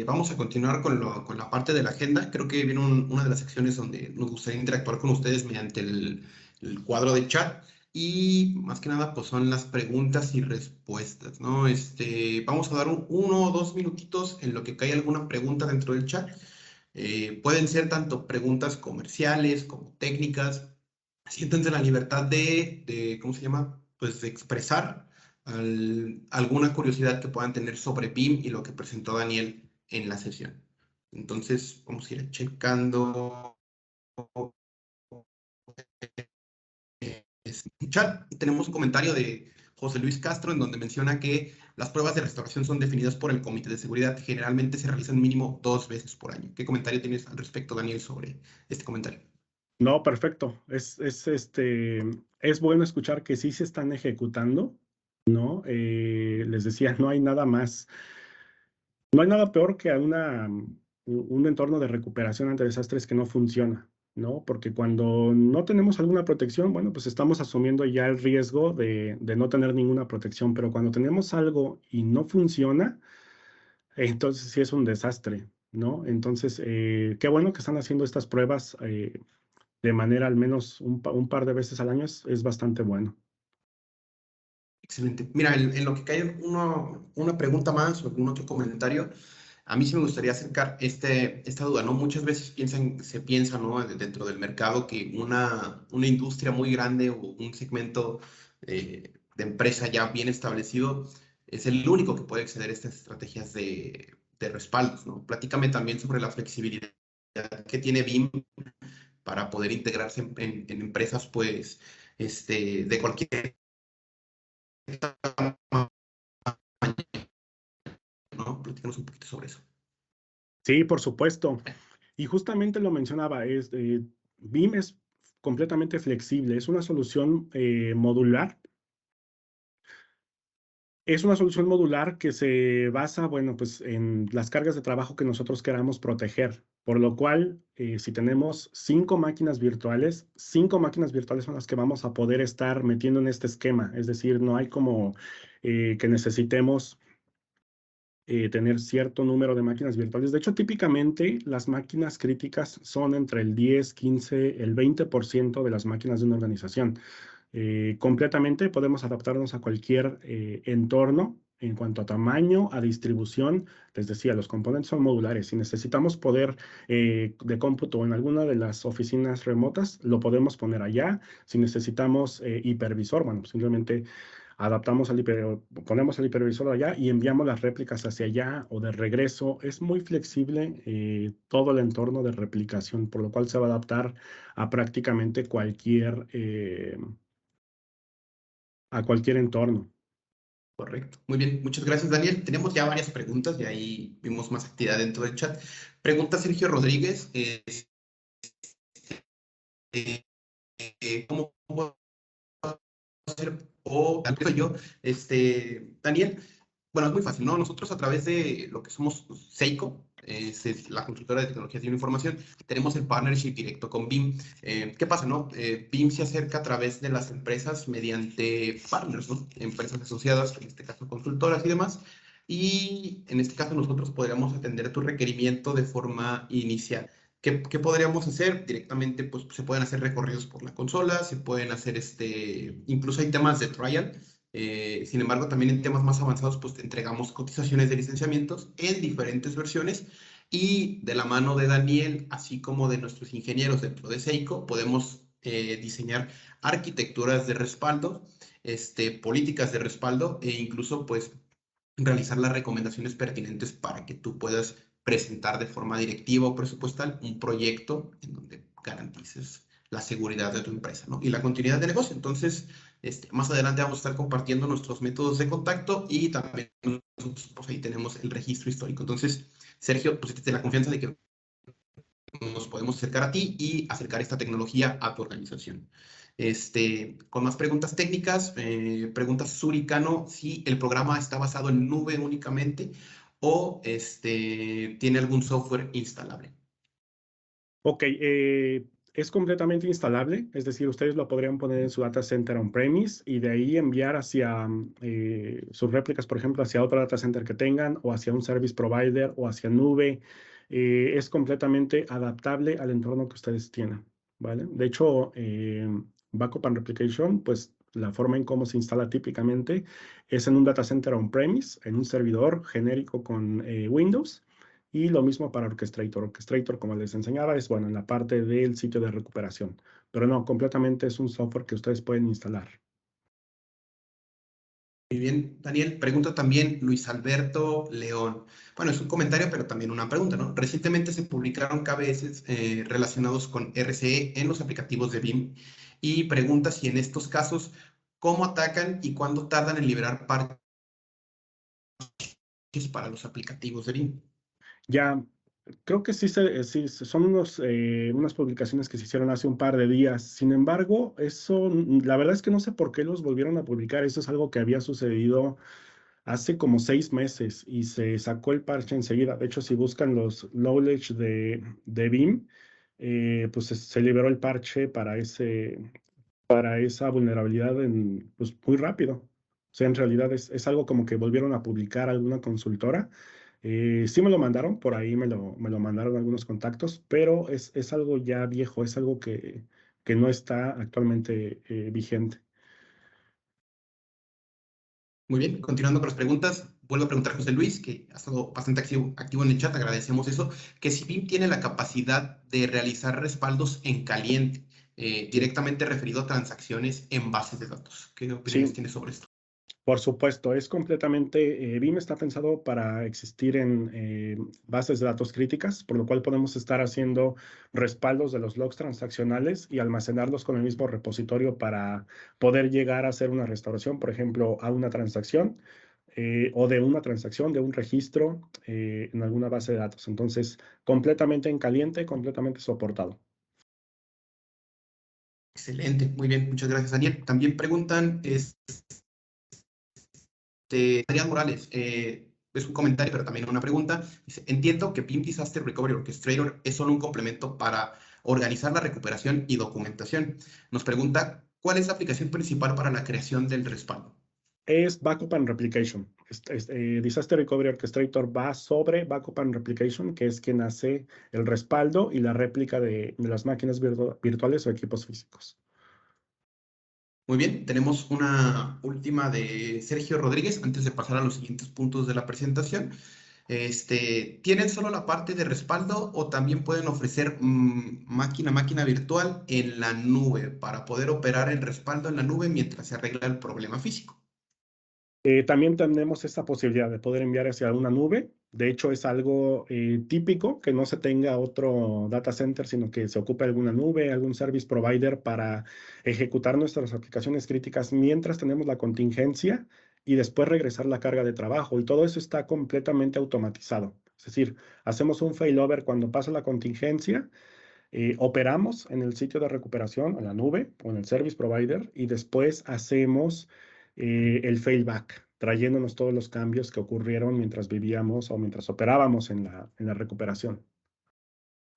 Vamos a continuar con la parte de la agenda. Creo que viene una de las secciones donde nos gustaría interactuar con ustedes mediante el cuadro de chat. Y más que nada, pues son las preguntas y respuestas, ¿no? Vamos a dar 1 o 2 minutitos en lo que cae alguna pregunta dentro del chat. Pueden ser tanto preguntas comerciales como técnicas. Siéntense en la libertad ¿cómo se llama? Pues de expresar alguna curiosidad que puedan tener sobre BIM y lo que presentó Daniel en la sesión. Entonces, vamos a ir checando chat. Tenemos un comentario de José Luis Castro en donde menciona que las pruebas de restauración son definidas por el Comité de Seguridad. Generalmente se realizan mínimo 2 veces por año. ¿Qué comentario tienes al respecto, Daniel, sobre este comentario? No, perfecto. Es bueno escuchar que sí se están ejecutando, ¿no? Les decía, no hay nada más, no hay nada peor que un entorno de recuperación ante desastres que no funciona, ¿no? Porque cuando no tenemos alguna protección, bueno, pues estamos asumiendo ya el riesgo de no tener ninguna protección, pero cuando tenemos algo y no funciona, entonces sí es un desastre, ¿no? Entonces, qué bueno que están haciendo estas pruebas de manera al menos un par de veces al año es bastante bueno. Excelente. Mira, en lo que cae una pregunta más o algún otro comentario, a mí sí me gustaría acercar esta duda, ¿no? Muchas veces se piensa, ¿no? Dentro del mercado que una industria muy grande o un segmento de empresa ya bien establecido es el único que puede acceder a estas estrategias de respaldos, ¿no? Platícame también sobre la flexibilidad que tiene BIM para poder integrarse en empresas, pues, de cualquier tamaño, ¿no? Platícanos un poquito sobre eso. Sí, por supuesto. Y justamente lo mencionaba, BIM es completamente flexible, es una solución modular. Es una solución modular que se basa, bueno, pues en las cargas de trabajo que nosotros queramos proteger, por lo cual, si tenemos 5 máquinas virtuales son las que vamos a poder estar metiendo en este esquema. Es decir, no hay como que necesitemos tener cierto número de máquinas virtuales. De hecho, típicamente las máquinas críticas son entre el 10, 15, el 20% de las máquinas de una organización. Completamente podemos adaptarnos a cualquier entorno en cuanto a tamaño, a distribución. Les decía, los componentes son modulares. Si necesitamos poder de cómputo en alguna de las oficinas remotas, lo podemos poner allá. Si necesitamos hipervisor, bueno, simplemente ponemos el hipervisor allá y enviamos las réplicas hacia allá o de regreso. Es muy flexible todo el entorno de replicación, por lo cual se va a adaptar a prácticamente a cualquier entorno. Correcto. Muy bien. Muchas gracias, Daniel. Tenemos ya varias preguntas y ahí vimos más actividad dentro del chat. Pregunta Sergio Rodríguez. Eh, ¿Cómo puedo hacer? O tal vez yo, Daniel. Bueno, es muy fácil, ¿no? Nosotros a través de lo que somos Seiko, es la consultora de tecnologías de la información, tenemos el partnership directo con BIM. ¿Qué pasa, no? BIM se acerca a través de las empresas mediante partners, ¿no? Empresas asociadas, en este caso consultoras y demás. Y en este caso nosotros podríamos atender tu requerimiento de forma inicial. ¿Qué podríamos hacer? Directamente, pues se pueden hacer recorridos por la consola, se pueden hacer, incluso hay temas de trial. Sin embargo, también en temas más avanzados, pues te entregamos cotizaciones de licenciamientos en diferentes versiones y de la mano de Daniel, así como de nuestros ingenieros dentro de Seiko, podemos diseñar arquitecturas de respaldo, políticas de respaldo e incluso, pues, realizar las recomendaciones pertinentes para que tú puedas presentar de forma directiva o presupuestal un proyecto en donde garantices la seguridad de tu empresa, ¿no? Y la continuidad de negocio. Entonces, más adelante vamos a estar compartiendo nuestros métodos de contacto y también nosotros, pues ahí tenemos el registro histórico. Entonces, Sergio, pues te la confianza de que nos podemos acercar a ti y acercar esta tecnología a tu organización. Con más preguntas técnicas, pregunta Suricano si el programa está basado en nube únicamente o tiene algún software instalable. Ok, es completamente instalable, es decir, ustedes lo podrían poner en su data center on-premise y de ahí enviar hacia sus réplicas, por ejemplo, hacia otro data center que tengan o hacia un service provider o hacia nube. Es completamente adaptable al entorno que ustedes tienen, ¿vale? De hecho, Backup and Replication, pues la forma en cómo se instala típicamente es en un data center on-premise, en un servidor genérico con Windows. Y lo mismo para Orchestrator. Orchestrator, como les enseñaba, es bueno en la parte del sitio de recuperación. Pero no, completamente es un software que ustedes pueden instalar. Muy bien, Daniel. Pregunta también Luis Alberto León. Bueno, es un comentario, pero también una pregunta, ¿no? Recientemente se publicaron KBS relacionados con RCE en los aplicativos de BIM y pregunta si en estos casos, ¿cómo atacan y cuándo tardan en liberar parches para los aplicativos de BIM? Ya, creo que sí, son unas publicaciones que se hicieron hace un par de días. Sin embargo, eso, la verdad es que no sé por qué los volvieron a publicar. Eso es algo que había sucedido hace como 6 meses y se sacó el parche enseguida. De hecho, si buscan los knowledge de BIM, pues se liberó el parche para esa vulnerabilidad pues, muy rápido. O sea, en realidad es algo como que volvieron a publicar alguna consultora. Sí me lo mandaron, por ahí me lo mandaron algunos contactos, pero es algo ya viejo, es algo que no está actualmente vigente. Muy bien, continuando con las preguntas, vuelvo a preguntar a José Luis, que ha estado bastante activo en el chat, agradecemos eso, que si BIM tiene la capacidad de realizar respaldos en caliente, directamente referido a transacciones en bases de datos. ¿Qué opiniones Sí, tienes sobre esto? por supuesto, es completamente, BIM está pensado para existir en bases de datos críticas, por lo cual podemos estar haciendo respaldos de los logs transaccionales y almacenarlos con el mismo repositorio para poder llegar a hacer una restauración, por ejemplo, a una transacción o de una transacción, de un registro en alguna base de datos. Entonces, completamente en caliente, completamente soportado. Excelente, muy bien, muchas gracias, Daniel. También preguntan, Adrián Morales, es un comentario, pero también una pregunta. Dice, entiendo que BIM Disaster Recovery Orchestrator es solo un complemento para organizar la recuperación y documentación. Nos pregunta, ¿cuál es la aplicación principal para la creación del respaldo? Es Backup and Replication. Disaster Recovery Orchestrator va sobre Backup and Replication, que es quien hace el respaldo y la réplica de las máquinas virtuales o equipos físicos. Muy bien, tenemos una última de Sergio Rodríguez antes de pasar a los siguientes puntos de la presentación. ¿Tienen solo la parte de respaldo o también pueden ofrecer máquina virtual en la nube para poder operar el respaldo en la nube mientras se arregla el problema físico? También tenemos esta posibilidad de poder enviar hacia una nube. De hecho, es algo típico que no se tenga otro data center, sino que se ocupe alguna nube, algún service provider para ejecutar nuestras aplicaciones críticas mientras tenemos la contingencia y después regresar la carga de trabajo. Y todo eso está completamente automatizado. Es decir, hacemos un failover cuando pasa la contingencia, operamos en el sitio de recuperación, en la nube o en el service provider, y después hacemos el failback, trayéndonos todos los cambios que ocurrieron mientras vivíamos o mientras operábamos en la recuperación.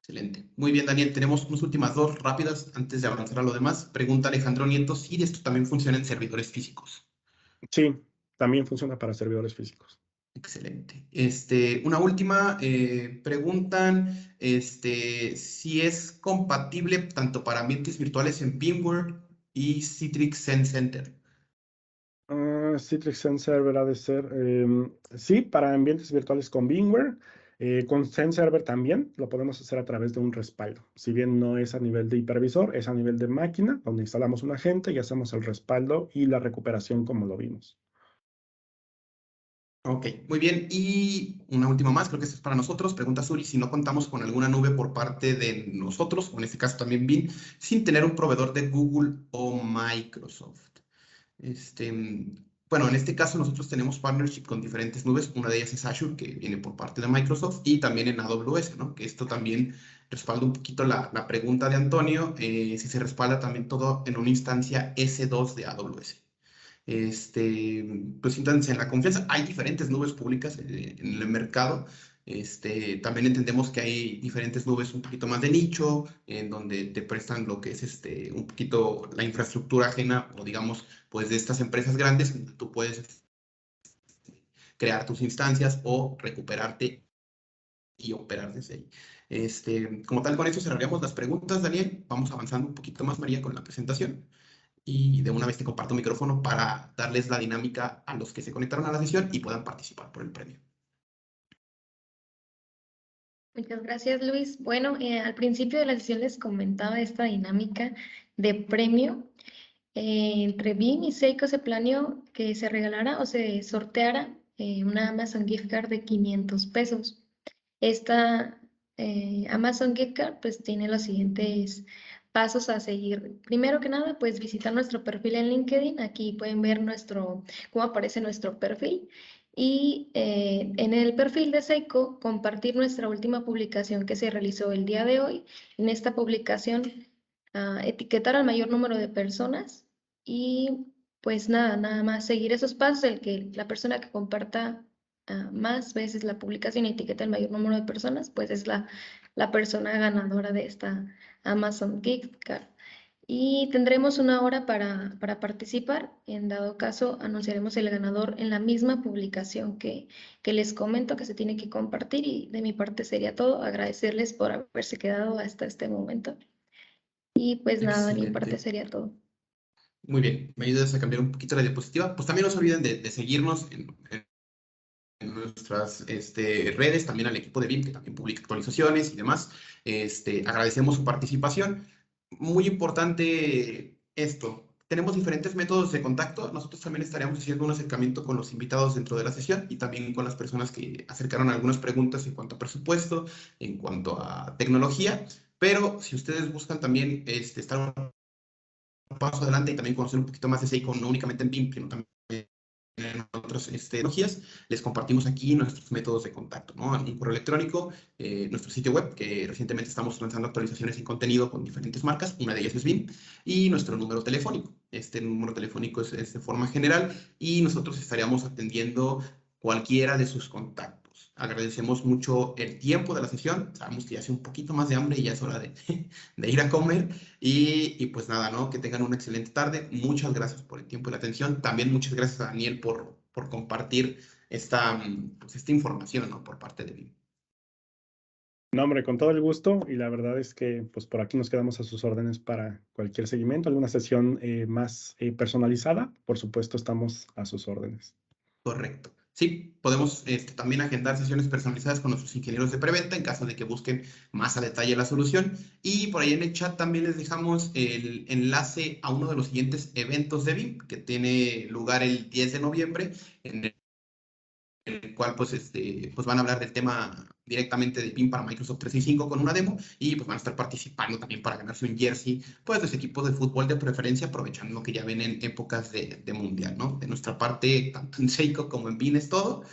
Excelente. Muy bien, Daniel. Tenemos unas últimas dos rápidas antes de avanzar a lo demás. Pregunta Alejandro Nieto si esto también funciona en servidores físicos. Sí, también funciona para servidores físicos. Excelente. Una última, preguntan si es compatible tanto para ambientes virtuales en VMware y Citrix Zen Center. Citrix Zen ha de ser, sí, para ambientes virtuales con VMware. Con Zen Server también lo podemos hacer a través de un respaldo. Si bien no es a nivel de hipervisor, es a nivel de máquina, donde instalamos un agente y hacemos el respaldo y la recuperación como lo vimos. Ok, muy bien. Y una última más, creo que esta es para nosotros. Pregunta Suri si no contamos con alguna nube por parte de nosotros, o en este caso también BIM, sin tener un proveedor de Google o Microsoft. bueno, en este caso nosotros tenemos partnership con diferentes nubes. Una de ellas es Azure, que viene por parte de Microsoft, y también en AWS, ¿no? Que esto también respalda un poquito la pregunta de Antonio, si se respalda también todo en una instancia S2 de AWS. Pues entonces en la confianza hay diferentes nubes públicas en el mercado. También entendemos que hay diferentes nubes un poquito más de nicho, en donde te prestan lo que es un poquito la infraestructura ajena, o digamos, pues de estas empresas grandes, donde tú puedes crear tus instancias o recuperarte y operar desde ahí. Como tal, con eso cerraríamos las preguntas, Daniel. Vamos avanzando un poquito más, María, con la presentación. Y de una vez te comparto micrófono para darles la dinámica a los que se conectaron a la sesión y puedan participar por el premio. Muchas gracias, Luis. Bueno, al principio de la sesión les comentaba esta dinámica de premio. Entre BIM y Seiko se planeó que se regalara o se sorteara una Amazon Gift Card de 500 pesos. Esta Amazon Gift Card pues tiene los siguientes pasos a seguir. Primero que nada, pues visitar nuestro perfil en LinkedIn. Aquí pueden ver cómo aparece nuestro perfil. Y en el perfil de Seiko compartir nuestra última publicación que se realizó el día de hoy. En esta publicación etiquetar al mayor número de personas y pues nada más seguir esos pasos, el que la persona que comparta más veces la publicación y etiqueta el mayor número de personas, pues es la persona ganadora de esta Amazon Gift Card. Y tendremos una hora para participar. En dado caso, anunciaremos el ganador en la misma publicación que les comento que se tiene que compartir. Y de mi parte sería todo. Agradecerles por haberse quedado hasta este momento. Y pues nada, de mi parte Excelente. sería todo. Muy bien, me ayudas a cambiar un poquito la diapositiva. Pues también no se olviden de seguirnos en nuestras redes, también al equipo de BIM, que también publica actualizaciones y demás. Agradecemos su participación. Muy importante esto. Tenemos diferentes métodos de contacto. Nosotros también estaremos haciendo un acercamiento con los invitados dentro de la sesión y también con las personas que acercaron algunas preguntas en cuanto a presupuesto, en cuanto a tecnología. Pero si ustedes buscan también estar un paso adelante y también conocer un poquito más de Seiko, no únicamente en BIM, sino también en otras tecnologías, les compartimos aquí nuestros métodos de contacto, ¿no? Un correo electrónico, nuestro sitio web, que recientemente estamos lanzando actualizaciones y contenido con diferentes marcas, una de ellas es BIM, y nuestro número telefónico. Este número telefónico es de forma general y nosotros estaríamos atendiendo cualquiera de sus contactos. Agradecemos mucho el tiempo de la sesión, sabemos que ya hace un poquito más de hambre y ya es hora de ir a comer. Y pues nada, ¿no? Que tengan una excelente tarde. Muchas gracias por el tiempo y la atención. También muchas gracias a Daniel por compartir pues esta información, ¿no? Por parte de mí. No, hombre, con todo el gusto y la verdad es que pues por aquí nos quedamos a sus órdenes para cualquier seguimiento, alguna sesión más personalizada, por supuesto estamos a sus órdenes. Correcto. Sí, podemos también agendar sesiones personalizadas con nuestros ingenieros de preventa en caso de que busquen más a detalle la solución. Y por ahí en el chat también les dejamos el enlace a uno de los siguientes eventos de BIM que tiene lugar el 10 de noviembre, en el cual pues van a hablar del tema directamente de BIM para Microsoft 365 con una demo y pues van a estar participando también para ganarse un jersey pues de ese equipo de fútbol de preferencia, aprovechando que ya ven en épocas de mundial, ¿no? De nuestra parte, tanto en Seiko como en BIM es todo.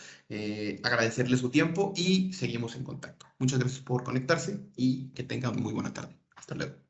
Agradecerle su tiempo y seguimos en contacto. Muchas gracias por conectarse y que tengan muy buena tarde. Hasta luego.